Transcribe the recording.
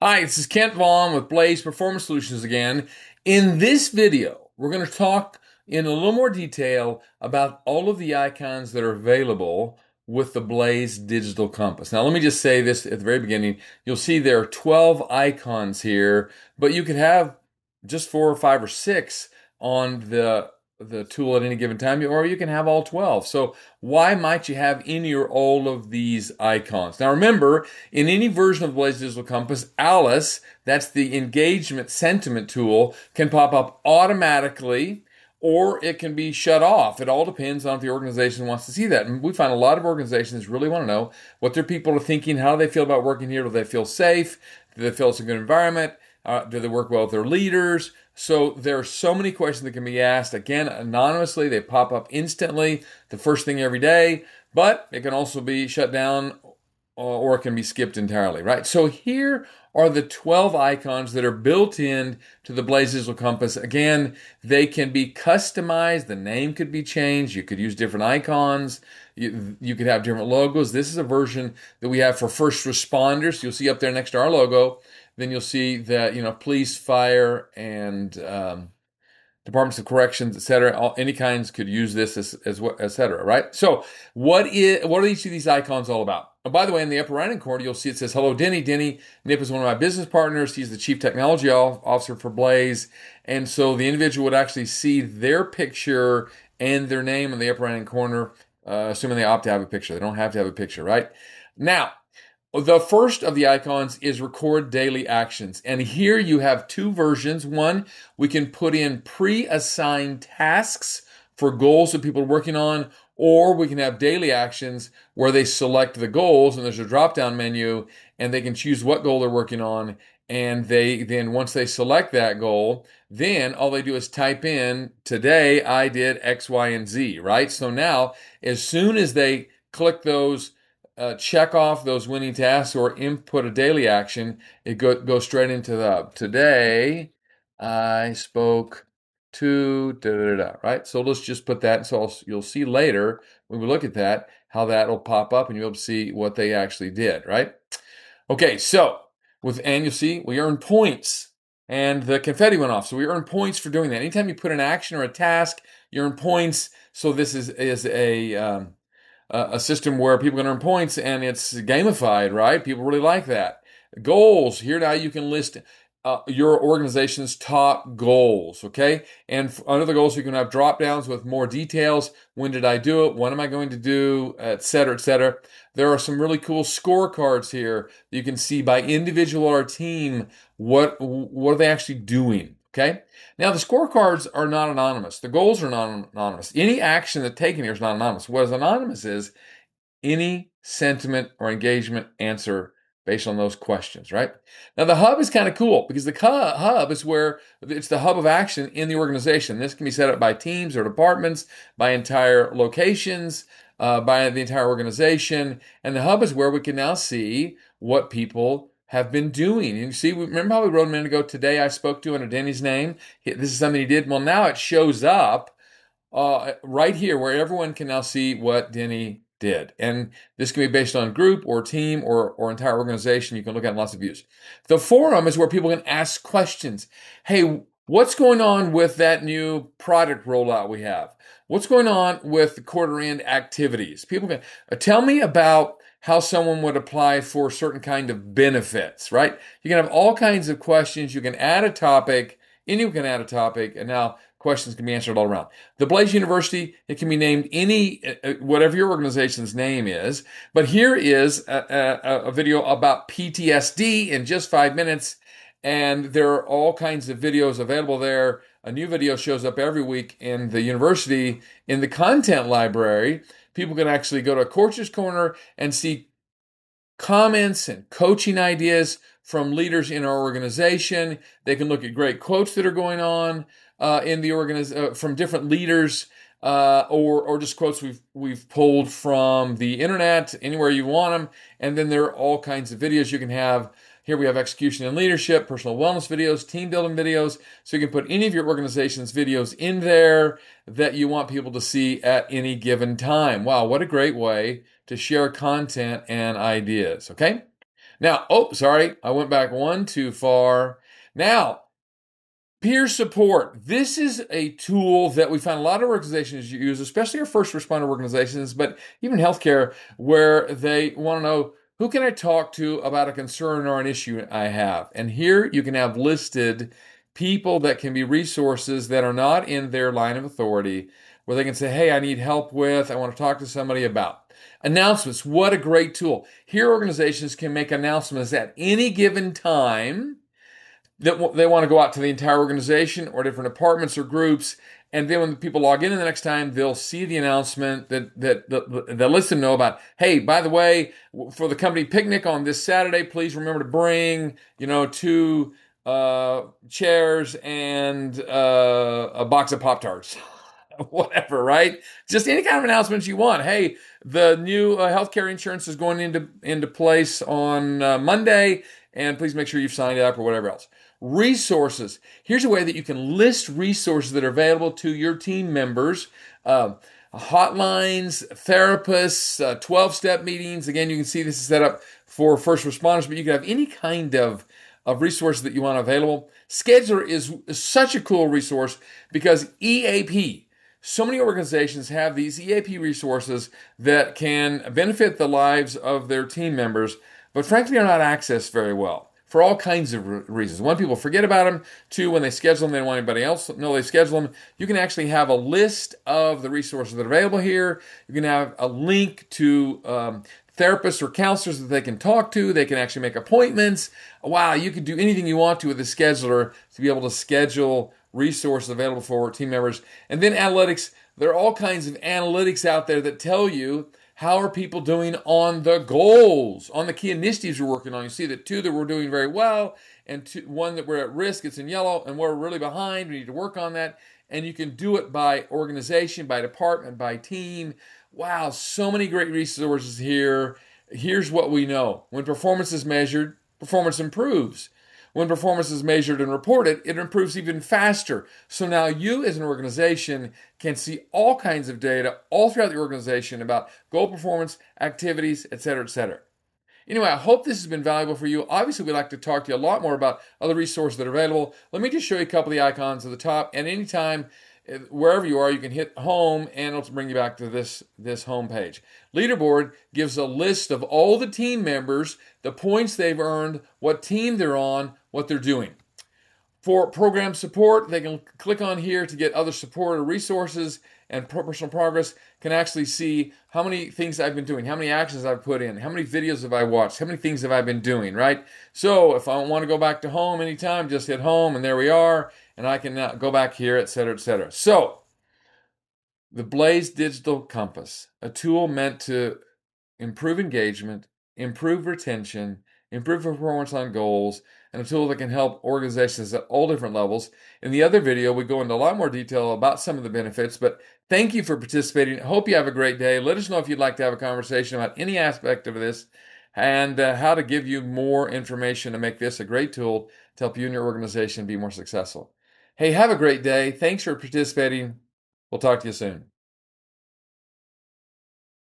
Hi, this is Kent Vaughn with Blaze Performance Solutions again. In this video, we're going to talk in a little more detail about all of the icons that are available with the Blaze Digital Compass. Now, let me just say this at the very beginning. You'll see there are 12 icons here, but you could have just 4 or 5 or 6 on the tool at any given time, or you can have all 12. So why might you have any or all of these icons? Now remember, in any version of the Blaze Digital Compass, Alice, that's the engagement sentiment tool, can pop up automatically, or it can be shut off. It all depends on if the organization wants to see that. And we find a lot of organizations really want to know what their people are thinking, how they feel about working here. Do they feel safe? Do they feel it's a good environment? Do they work well with their leaders? So there are so many questions that can be asked. Again, anonymously, they pop up instantly, the first thing every day, but it can also be shut down or it can be skipped entirely, right? So here are the 12 icons that are built in to the Blaze Digital Compass. Again, they can be customized. The name could be changed. You could use different icons. You could have different logos. This is a version that we have for first responders. You'll see up there next to our logo. Then you'll see that, police, fire, and departments of corrections, etc. Any kinds could use this as etc. Right? So, what are each of these icons all about? Oh, by the way, in the upper right-hand corner, you'll see it says, "Hello, Denny." Denny Nip is one of my business partners. He's the Chief Technology Officer for Blaze, and so the individual would actually see their picture and their name in the upper right-hand corner, assuming they opt to have a picture. They don't have to have a picture, right? Now, the first of the icons is record daily actions. And here you have two versions. One, we can put in pre-assigned tasks for goals that people are working on, or we can have daily actions where they select the goals and there's a drop-down menu and they can choose what goal they're working on. And once they select that goal, then all they do is type in, "Today I did X, Y, and Z," right? So now, as soon as they click those, check off those winning tasks or input a daily action, it goes straight into the "Today I spoke to da da da," right? So let's just put that. So you'll see later when we look at that how that'll pop up and you'll be able to see what they actually did, right? Okay, so and you'll see we earn points and the confetti went off. So we earn points for doing that. Anytime you put an action or a task, you earn points. So this is a system where people can earn points and it's gamified, right? People really like that. Goals. Here now you can list your organization's top goals, okay? And under the goals, you can have drop downs with more details. When did I do it? What am I going to do? Et cetera, et cetera. There are some really cool scorecards here that you can see by individual or team. What are they actually doing? Okay. Now the scorecards are not anonymous. The goals are not anonymous. Any action that's taken here is not anonymous. What is anonymous is any sentiment or engagement answer based on those questions, right? Now the hub is kind of cool because the hub is where it's the hub of action in the organization. This can be set up by teams or departments, by entire locations, by the entire organization. And the hub is where we can now see what people have been doing. And you see, remember how we wrote a minute ago, "Today I spoke to" under Denny's name. This is something he did. Well, now it shows up right here where everyone can now see what Denny did. And this can be based on group or team or entire organization. You can look at lots of views. The forum is where people can ask questions. Hey, what's going on with that new product rollout we have? What's going on with the quarter end activities? People can tell me about how someone would apply for certain kind of benefits, right? You can have all kinds of questions. You can add a topic. Anyone can add a topic, and now questions can be answered all around. The Blaze University, it can be named whatever your organization's name is. But here is a video about PTSD in just 5 minutes. And there are all kinds of videos available there. A new video shows up every week in the university. In the content library, people can actually go to Coach's Corner and see comments and coaching ideas from leaders in our organization. They can look at great quotes that are going on in the from different leaders, or just quotes we've pulled from the internet, anywhere you want them. And then there are all kinds of videos you can have. Here we have execution and leadership, personal wellness videos, team building videos. So you can put any of your organization's videos in there that you want people to see at any given time. Wow, what a great way to share content and ideas, okay? Now, oh, sorry, I went back one too far. Now, peer support. This is a tool that we find a lot of organizations use, especially our first responder organizations, but even healthcare, where they want to know, who can I talk to about a concern or an issue I have? And here you can have listed people that can be resources that are not in their line of authority, where they can say, hey, I need help with, I want to talk to somebody about. Announcements. What a great tool. Here, organizations can make announcements at any given time that they want to go out to the entire organization or different departments or groups. And then when the people log in the next time, they'll see the announcement that lets them know about, hey, by the way, for the company picnic on this Saturday, please remember to bring, two chairs and a box of Pop-Tarts. Whatever, right? Just any kind of announcements you want. Hey, the new healthcare insurance is going into place on Monday, and please make sure you've signed up or whatever else. Resources. Here's a way that you can list resources that are available to your team members. Hotlines, therapists, 12-step meetings. Again, you can see this is set up for first responders, but you can have any kind of resources that you want available. Scheduler is such a cool resource because EAP, so many organizations have these EAP resources that can benefit the lives of their team members, but frankly are not accessed very well for all kinds of reasons. One, people forget about them. Two, when they schedule them, they don't want anybody else to know they schedule them. You can actually have a list of the resources that are available here. You can have a link to therapists or counselors that they can talk to. They can actually make appointments. Wow, you can do anything you want to with the scheduler to be able to schedule resources available for team members. And then analytics. There are all kinds of analytics out there that tell you how are people doing on the goals, on the key initiatives we're working on. You see that 2 that we're doing very well, and 1 that we're at risk, it's in yellow, and we're really behind. We need to work on that. And you can do it by organization, by department, by team. Wow, so many great resources here. Here's what we know. When performance is measured, performance improves. When performance is measured and reported, it improves even faster. So now you as an organization can see all kinds of data all throughout the organization about goal performance, activities, et cetera, et cetera. Anyway, I hope this has been valuable for you. Obviously, we'd like to talk to you a lot more about other resources that are available. Let me just show you a couple of the icons at the top. And anytime, wherever you are, you can hit home and it'll bring you back to this home page. Leaderboard gives a list of all the team members, the points they've earned, what team they're on, what they're doing. For program support, they can click on here to get other support or resources, and personal progress can actually see how many things I've been doing, how many actions I've put in, how many videos have I watched, how many things have I been doing, right? So if I want to go back to home anytime, just hit home and there we are, and I can now go back here, et cetera, et cetera. So the Blaze Digital Compass, a tool meant to improve engagement, improve retention, improve performance on goals, and a tool that can help organizations at all different levels. In the other video, we go into a lot more detail about some of the benefits, but thank you for participating. I hope you have a great day. Let us know if you'd like to have a conversation about any aspect of this and how to give you more information to make this a great tool to help you and your organization be more successful. Hey, have a great day. Thanks for participating. We'll talk to you soon.